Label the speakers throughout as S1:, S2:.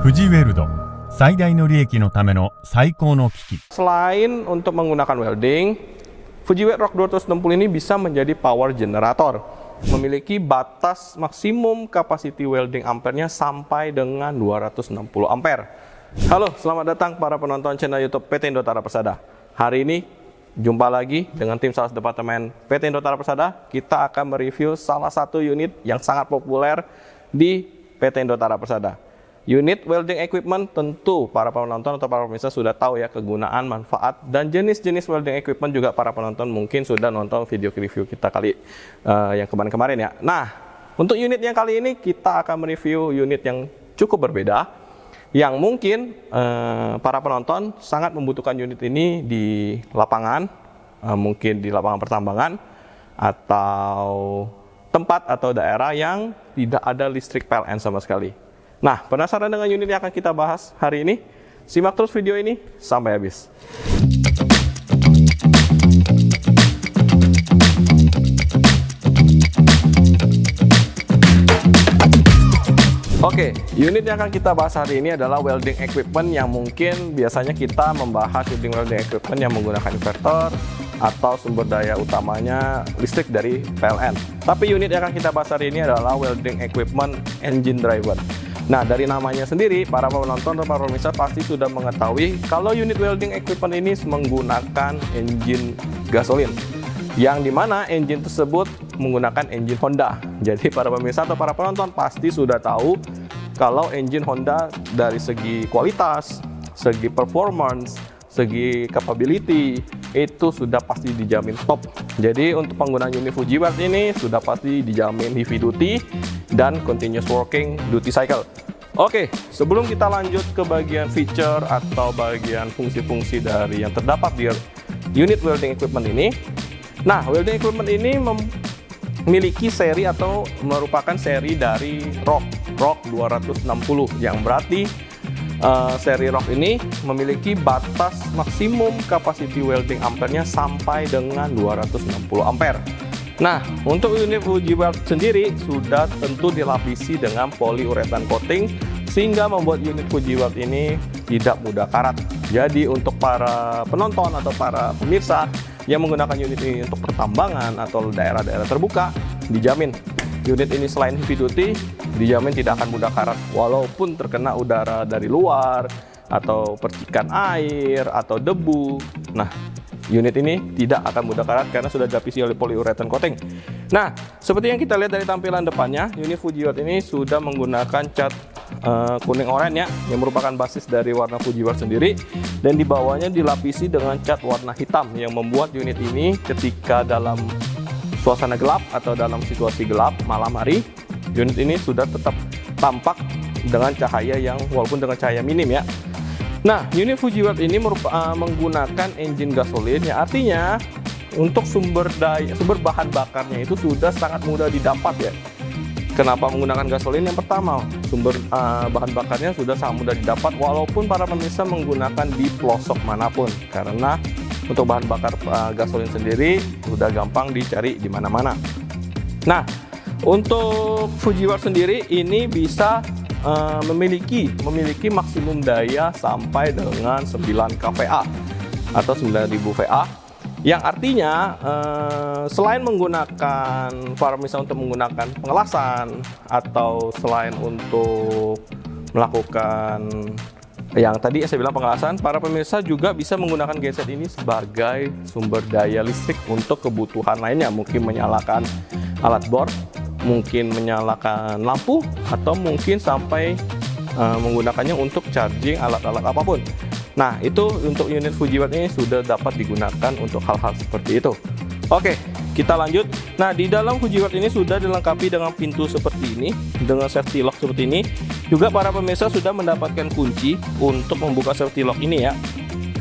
S1: 富士ウェルド最大の利益のための最高の機器。
S2: Selain untuk menggunakan welding, Fuji Rock 260 ini bisa menjadi power generator. Memiliki batas maksimum capacity welding ampere-nya sampai dengan 260 ampere. Halo, selamat datang para penonton channel YouTube PT Indotara Persada. Hari ini jumpa lagi dengan tim sales departemen PT Indotara Persada. Kita akan mereview salah satu unit yang sangat populer di PT Indotara Persada. Unit welding equipment, tentu para penonton atau para pemirsa sudah tahu ya kegunaan, manfaat, dan jenis-jenis welding equipment juga para penonton mungkin sudah nonton video review kita yang kemarin-kemarin ya. Nah, untuk unit yang kali ini kita akan mereview unit yang cukup berbeda, yang mungkin para penonton sangat membutuhkan unit ini di lapangan, mungkin di lapangan pertambangan, atau tempat atau daerah yang tidak ada listrik PLN sama sekali. Nah, penasaran dengan unit yang akan kita bahas hari ini? Simak terus video ini sampai habis. Oke, unit yang akan kita bahas hari ini adalah welding equipment yang mungkin biasanya kita membahas welding equipment yang menggunakan inverter atau sumber daya utamanya listrik dari PLN. Tapi unit yang akan kita bahas hari ini adalah welding equipment engine driver. Nah, dari namanya sendiri, para penonton atau para pemirsa pasti sudah mengetahui kalau unit welding equipment ini menggunakan engine gasolin, yang dimana engine tersebut menggunakan engine Honda. Jadi para pemirsa atau para penonton pasti sudah tahu kalau engine Honda dari segi kualitas, segi performance, segi capability itu sudah pasti dijamin top. Jadi untuk penggunaan unit Fuji Weld ini sudah pasti dijamin heavy duty dan continuous working duty cycle. Oke, sebelum kita lanjut ke bagian feature atau bagian fungsi-fungsi dari yang terdapat di unit welding equipment ini. Nah, welding equipment ini memiliki seri atau merupakan seri dari Rock 260, yang berarti seri Rock ini memiliki batas maksimum capacity welding ampere-nya sampai dengan 260 ampere. Nah, untuk unit Fuji Weld sendiri sudah tentu dilapisi dengan polyurethane coating sehingga membuat unit Fuji Weld ini tidak mudah karat. Jadi untuk para penonton atau para pemirsa yang menggunakan unit ini untuk pertambangan atau daerah-daerah terbuka, dijamin unit ini selain heavy duty, dijamin tidak akan mudah karat walaupun terkena udara dari luar atau percikan air atau debu. Nah, unit ini tidak akan mudah karat karena sudah dilapisi oleh polyurethane coating. Nah, seperti yang kita lihat dari tampilan depannya, unit Fuji Weld ini sudah menggunakan cat kuning oranye ya, yang merupakan basis dari warna Fuji Weld sendiri, dan di bawahnya dilapisi dengan cat warna hitam yang membuat unit ini ketika dalam suasana gelap atau dalam situasi gelap malam hari, unit ini sudah tetap tampak dengan cahaya yang walaupun dengan cahaya minim ya. Nah, unit Fuji Weld ini menggunakan engine gasolin, ya artinya untuk sumber bahan bakarnya itu sudah sangat mudah didapat ya. Kenapa menggunakan gasolin? Yang pertama, sumber bahan bakarnya sudah sangat mudah didapat walaupun para pemirsa menggunakan di pelosok manapun, karena untuk bahan bakar gasolin sendiri sudah gampang dicari di mana-mana. Nah, untuk Fuji Weld sendiri ini bisa memiliki maksimum daya sampai dengan 9 kVA atau 9000 VA, yang artinya selain menggunakan para pemirsa untuk menggunakan pengelasan atau selain untuk melakukan yang tadi saya bilang pengelasan, para pemirsa juga bisa menggunakan genset ini sebagai sumber daya listrik untuk kebutuhan lainnya, mungkin menyalakan alat bor, mungkin menyalakan lampu, atau mungkin sampai menggunakannya untuk charging alat-alat apapun. Nah, itu untuk unit Fuji Weld ini sudah dapat digunakan untuk hal-hal seperti itu. Oke, kita lanjut. Nah, di dalam Fuji Weld ini sudah dilengkapi dengan pintu seperti ini, dengan safety lock seperti ini. Juga para pemirsa sudah mendapatkan kunci untuk membuka safety lock ini ya.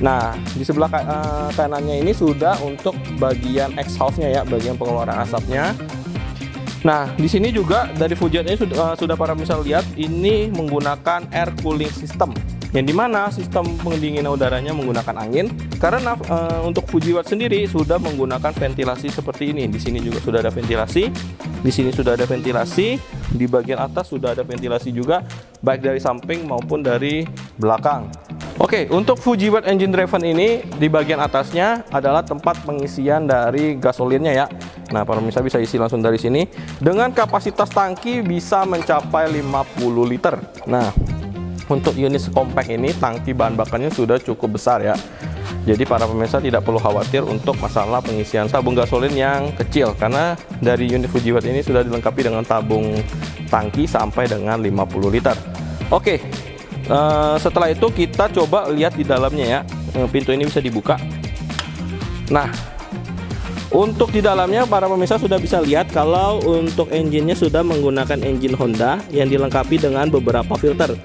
S2: Nah, di sebelah kanannya ini sudah untuk bagian exhaust-nya ya, bagian pengeluaran asapnya. Nah, di sini juga dari Fuji Weld ini sudah para pemirsa lihat ini menggunakan air cooling system, yang dimana sistem pendinginan udaranya menggunakan angin. Karena untuk Fuji Weld sendiri sudah menggunakan ventilasi seperti ini. Di sini juga sudah ada ventilasi, di sini sudah ada ventilasi, di bagian atas sudah ada ventilasi juga, baik dari samping maupun dari belakang. Oke, untuk Fuji Weld Engine Driven ini di bagian atasnya adalah tempat pengisian dari gasolinnya ya. Nah, para pemirsa bisa isi langsung dari sini dengan kapasitas tangki bisa mencapai 50 liter. Nah, untuk unit compact ini tangki bahan bakarnya sudah cukup besar ya. Jadi para pemirsa tidak perlu khawatir untuk masalah pengisian tabung gasolin yang kecil, karena dari unit Fuji Weld ini sudah dilengkapi dengan tabung tangki sampai dengan 50 liter. Oke. Setelah itu kita coba lihat di dalamnya ya. Pintu ini bisa dibuka. Nah, untuk di dalamnya para pemirsa sudah bisa lihat kalau untuk engine-nya sudah menggunakan engine Honda yang dilengkapi dengan beberapa filter,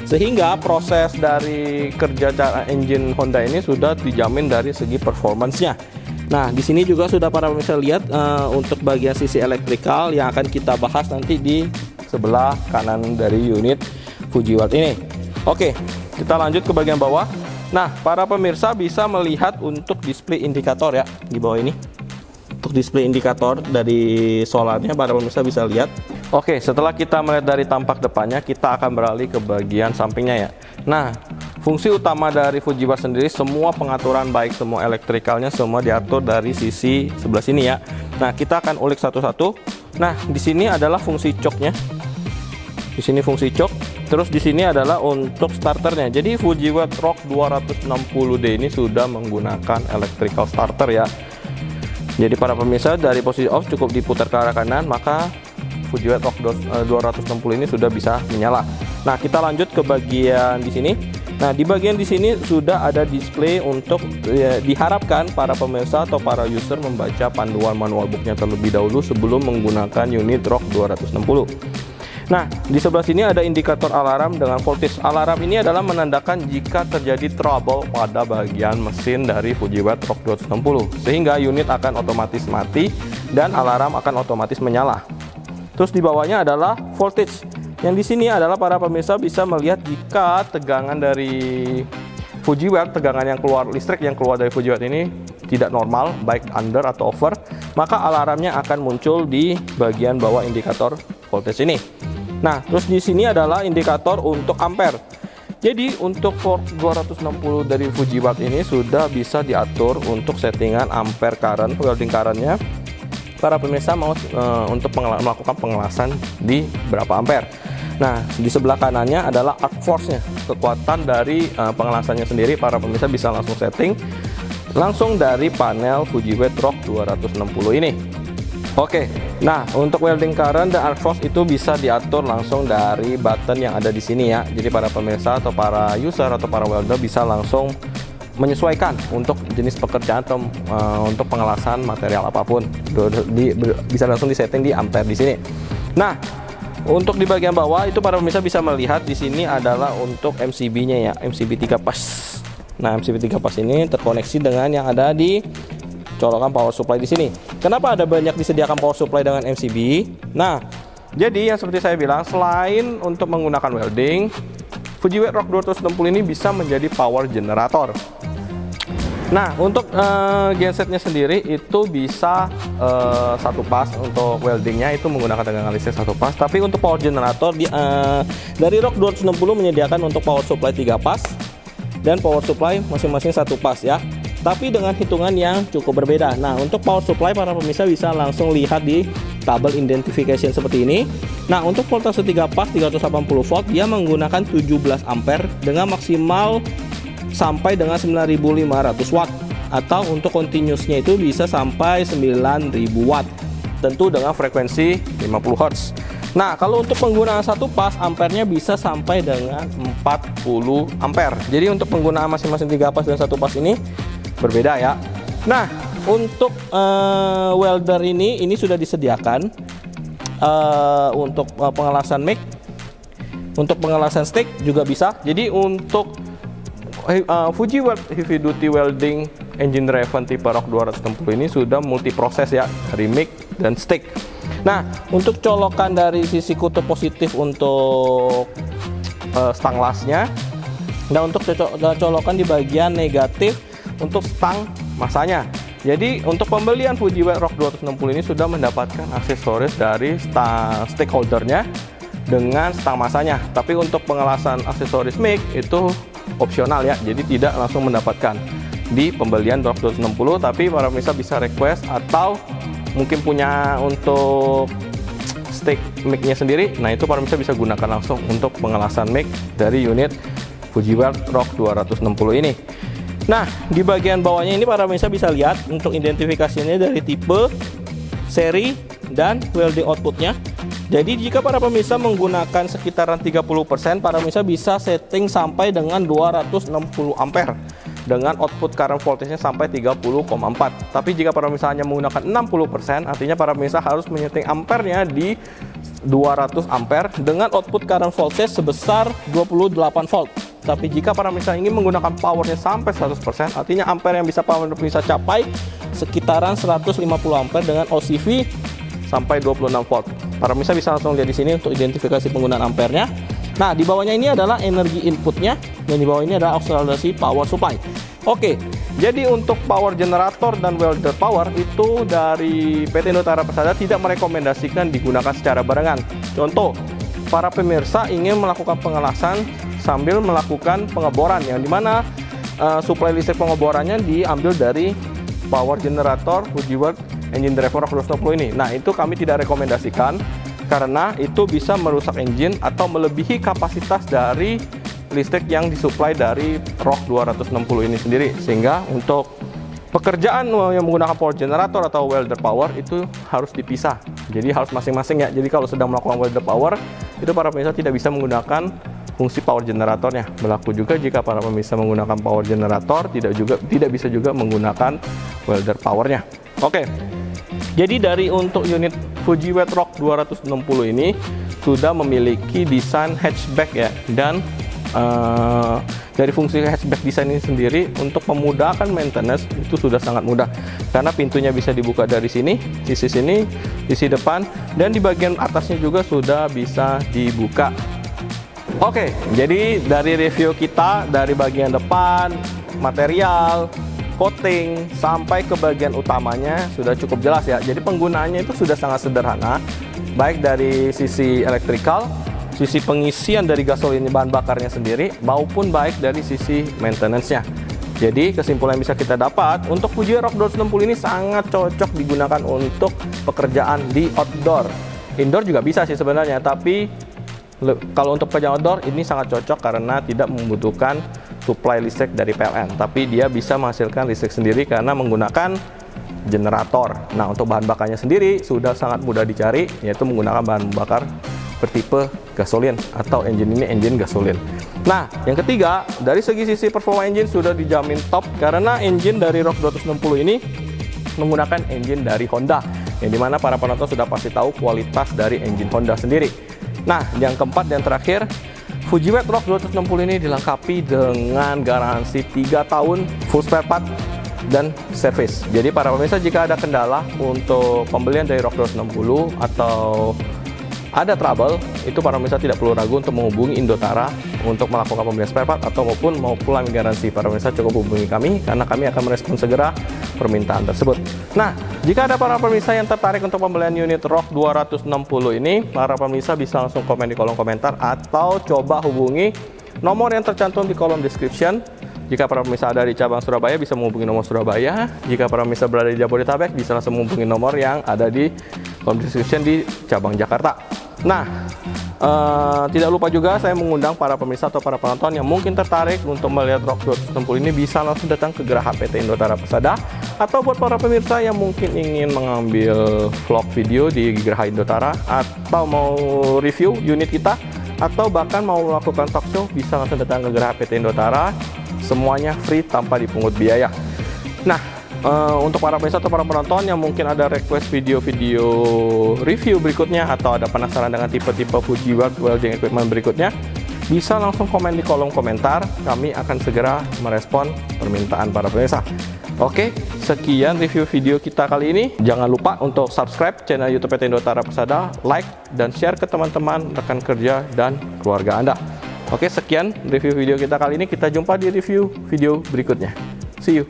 S2: sehingga proses dari kerja cara engine Honda ini sudah dijamin dari segi performance-nya. Nah, di sini juga sudah para pemirsa lihat untuk bagian sisi elektrikal yang akan kita bahas nanti di sebelah kanan dari unit Fuji Weld ini. Oke, kita lanjut ke bagian bawah. Nah, para pemirsa bisa melihat untuk display indikator ya di bawah ini. Untuk display indikator dari solarnya para pemirsa bisa lihat. Oke, setelah kita melihat dari tampak depannya, kita akan beralih ke bagian sampingnya ya. Nah, fungsi utama dari Fuji Weld sendiri, semua pengaturan baik semua elektrikalnya semua diatur dari sisi sebelah sini ya. Nah, kita akan ulik satu-satu. Nah, di sini adalah fungsi coknya. Di sini fungsi cok. Terus di sini adalah untuk starternya. Jadi Fuji Weld Rock 260D ini sudah menggunakan electrical starter ya. Jadi para pemirsa dari posisi off cukup diputar ke arah kanan, maka Fuji Weld Rock 260 ini sudah bisa menyala. Nah, kita lanjut ke bagian di sini. Nah, di bagian di sini sudah ada display untuk diharapkan para pemirsa atau para user membaca panduan manual booknya terlebih dahulu sebelum menggunakan unit Rock 260. Nah, di sebelah sini ada indikator alarm dengan voltage. Alarm ini adalah menandakan jika terjadi trouble pada bagian mesin dari Fuji Weld Rock 260, sehingga unit akan otomatis mati dan alarm akan otomatis menyala. Terus di bawahnya adalah voltage. Yang di sini adalah para pemirsa bisa melihat jika tegangan dari Fuji Weld, tegangan yang keluar listrik yang keluar dari Fuji Weld ini tidak normal, baik under atau over, maka alarmnya akan muncul di bagian bawah indikator voltage ini. Nah, terus di sini adalah indikator untuk ampere. Jadi untuk Fork 260 dari Fuji Weld ini sudah bisa diatur untuk settingan ampere current, welding currentnya. Para pemirsa mau untuk melakukan pengelasan di berapa ampere. Nah, di sebelah kanannya adalah arc force-nya, kekuatan dari pengelasannya sendiri. Para pemirsa bisa langsung setting langsung dari panel Fuji Weld Rock 260 ini. Oke, nah untuk welding current dan arc force itu bisa diatur langsung dari button yang ada di sini ya. Jadi para pemirsa atau para user atau para welder bisa langsung menyesuaikan untuk jenis pekerjaan atau untuk pengelasan material apapun. Bisa langsung disetting di ampere di sini. Nah, untuk di bagian bawah itu para pemirsa bisa melihat di sini adalah untuk MCB-nya ya, MCB 3 pas. Nah, MCB 3 pas ini terkoneksi dengan yang ada di colokan power supply di sini. Kenapa ada banyak disediakan power supply dengan MCB? Nah, jadi yang seperti saya bilang, selain untuk menggunakan welding, Fuji Weld Rock 260 ini bisa menjadi power generator. Nah, untuk gensetnya sendiri itu bisa satu pas. Untuk weldingnya itu menggunakan tegangan listrik satu pas. Tapi untuk power generator dari Rock 260 menyediakan untuk power supply 3 pas dan power supply masing-masing satu pas ya. Tapi dengan hitungan yang cukup berbeda. Nah, untuk power supply para pemirsa bisa langsung lihat di tabel identification seperti ini. Nah, untuk voltase 3 pas 380 volt dia menggunakan 17 ampere dengan maksimal sampai dengan 9.500 watt, atau untuk continuousnya itu bisa sampai 9.000 watt, tentu dengan frekuensi 50 Hz. Nah, kalau untuk penggunaan satu pas ampernya bisa sampai dengan 40 ampere. Jadi untuk penggunaan masing-masing 3 pas dan satu pas ini berbeda ya. Nah, untuk welder ini sudah disediakan untuk pengelasan mic, untuk pengelasan stick juga bisa. Jadi untuk Fuji Weld Heavy Duty Welding Engine Driven tipe Rock 260 ini sudah multi proses ya, dari mic dan stick. Nah, untuk colokan dari sisi kutub positif untuk stang lasnya, dan untuk colokan di bagian negatif untuk stang masanya. Jadi untuk pembelian Fuji Weld Rock 260 ini sudah mendapatkan aksesoris dari stick holdernya dengan stang masanya. Tapi untuk pengelasan aksesoris mic itu opsional ya, jadi tidak langsung mendapatkan di pembelian ROG 260, tapi para pemirsa bisa request atau mungkin punya untuk stick mic-nya sendiri. Nah, itu para pemirsa bisa gunakan langsung untuk pengelasan mic dari unit Fujiware ROG 260 ini. Nah, di bagian bawahnya ini para pemirsa bisa lihat untuk identifikasinya dari tipe, seri, dan welding outputnya. Jadi jika para pemirsa menggunakan sekitaran 30%, para pemirsa bisa setting sampai dengan 260 ampere dengan output current voltage-nya sampai 30,4. Tapi jika para pemirsa hanya menggunakan 60%, artinya para pemirsa harus menyeting ampernya di 200 ampere dengan output current voltage sebesar 28 volt. Tapi jika para pemirsa ingin menggunakan powernya sampai 100%, artinya ampere yang bisa para pemirsa capai sekitaran 150 ampere dengan OCV sampai 26 volt. Para pemirsa bisa langsung lihat di sini untuk identifikasi penggunaan ampernya. Nah, di bawahnya ini adalah energi inputnya, dan di bawah ini adalah akselerasi power supply. Oke, jadi untuk power generator dan welder power itu dari PT Indotara Persada tidak merekomendasikan digunakan secara barengan. Contoh, para pemirsa ingin melakukan pengelasan sambil melakukan pengeboran, yang dimana suplai listrik pengeborannya diambil dari power generator Fujiware engine driver ROG 260 ini. Nah, itu kami tidak rekomendasikan karena itu bisa merusak engine atau melebihi kapasitas dari listrik yang disuplai dari ROG 260 ini sendiri, sehingga untuk pekerjaan yang menggunakan power generator atau welder power itu harus dipisah. Jadi harus masing-masing ya. Jadi kalau sedang melakukan welder power, itu para pemirsa tidak bisa menggunakan fungsi power generatornya. Berlaku juga jika para pemirsa menggunakan power generator, tidak bisa juga menggunakan welder powernya. Oke. Jadi dari untuk unit Fujiware ROG 260 ini sudah memiliki desain hatchback ya, dan dari fungsi hatchback desain ini sendiri untuk memudahkan maintenance itu sudah sangat mudah karena pintunya bisa dibuka dari sini, sisi depan, dan di bagian atasnya juga sudah bisa dibuka. Oke, jadi dari review kita dari bagian depan, material, coating, sampai ke bagian utamanya sudah cukup jelas ya. Jadi penggunaannya itu sudah sangat sederhana, baik dari sisi elektrikal, sisi pengisian dari gasolin bahan bakarnya sendiri, maupun baik dari sisi maintenance-nya. Jadi kesimpulan yang bisa kita dapat, untuk Fujiware ROG 260 ini sangat cocok digunakan untuk pekerjaan di outdoor. Indoor juga bisa sih sebenarnya, tapi kalau untuk pekerjaan outdoor ini sangat cocok karena tidak membutuhkan suplai listrik dari PLN, tapi dia bisa menghasilkan listrik sendiri karena menggunakan generator. Nah, untuk bahan bakarnya sendiri sudah sangat mudah dicari, yaitu menggunakan bahan bakar bertipe gasolin atau engine ini engine gasolin. Nah, yang ketiga, dari sisi performa engine sudah dijamin top karena engine dari ROG 260 ini menggunakan engine dari Honda, yang dimana para penonton sudah pasti tahu kualitas dari engine Honda sendiri. Nah, yang keempat dan terakhir, Fujiware ROG 260 ini dilengkapi dengan garansi 3 tahun full spare part dan service. Jadi para pemirsa jika ada kendala untuk pembelian dari ROG 260 atau ada trouble, itu para pemirsa tidak perlu ragu untuk menghubungi Indotara untuk melakukan pembelian spare part atau mau pulang garansi. Para pemirsa cukup hubungi kami karena kami akan merespon segera permintaan tersebut. Nah, jika ada para pemirsa yang tertarik untuk pembelian unit ROG 260 ini, para pemirsa bisa langsung komen di kolom komentar atau coba hubungi nomor yang tercantum di kolom description. Jika para pemirsa ada di cabang Surabaya, bisa menghubungi nomor Surabaya. Jika para pemirsa berada di Jabodetabek, bisa langsung menghubungi nomor yang ada di kolom description di cabang Jakarta. Nah, tidak lupa juga saya mengundang para pemirsa atau para penonton yang mungkin tertarik untuk melihat ROG 260 ini bisa langsung datang ke Geraha PT Indotara Persada, atau buat para pemirsa yang mungkin ingin mengambil vlog video di Geraha Indotara atau mau review unit kita atau bahkan mau melakukan talk show, bisa langsung datang ke Geraha PT Indotara. Semuanya free tanpa dipungut biaya. Nah, untuk para pemirsa atau para penonton yang mungkin ada request video-video review berikutnya atau ada penasaran dengan tipe-tipe Fujiware welding equipment berikutnya, bisa langsung komen di kolom komentar. Kami akan segera merespon permintaan para pemirsa. Oke, sekian review video kita kali ini. Jangan lupa untuk subscribe channel YouTube PT Indotara Persada, like dan share ke teman-teman, rekan kerja dan keluarga Anda. Oke, sekian review video kita kali ini. Kita jumpa di review video berikutnya. See you.